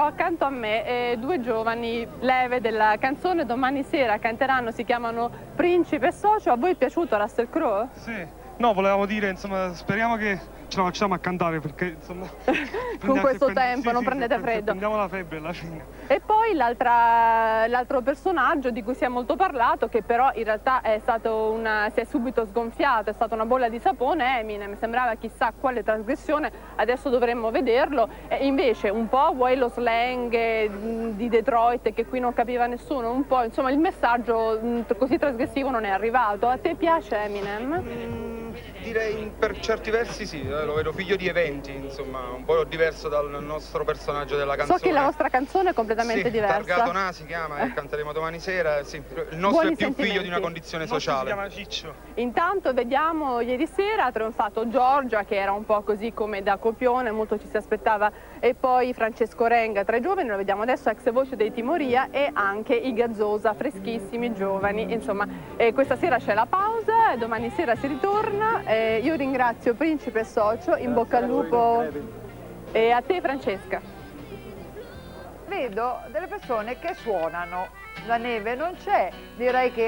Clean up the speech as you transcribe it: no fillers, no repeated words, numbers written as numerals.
Accanto a me due giovani leve della canzone domani sera canteranno, si chiamano Principe e Socio. A voi è piaciuto Russell Crowe? Sì. No, volevamo dire, insomma, speriamo che ce la facciamo a cantare perché, insomma... Con questo tempo, non prendete freddo. Prendiamo la febbre alla fine. E poi l'altro personaggio di cui si è molto parlato, che però in realtà si è subito sgonfiato, è stata una bolla di sapone, è Eminem. Sembrava chissà quale trasgressione, adesso dovremmo vederlo. E invece un po' vuoi lo slang di Detroit che qui non capiva nessuno, un po' insomma il messaggio così trasgressivo non è arrivato. A te piace Eminem? Direi per certi versi sì, lo vedo figlio di eventi, insomma, un po' diverso dal nostro personaggio della canzone. So che la vostra canzone è completamente diversa. Targato Na si chiama e canteremo domani sera. Sì, il nostro Buoni è più figlio di una sentimenti. condizione sociale. Si chiama Ciccio. Intanto vediamo, ieri sera ha trionfato Giorgia, che era un po' così come da copione, molto ci si aspettava, e poi Francesco Renga tra i giovani, lo vediamo adesso, ex voce dei Timoria, e anche i Gazzosa, freschissimi, giovani, insomma. Questa sera c'è la pausa, e domani sera si ritorna. Io ringrazio Principe e Socio, in bocca al lupo, e a te Francesca. Vedo delle persone che suonano, la neve non c'è, direi che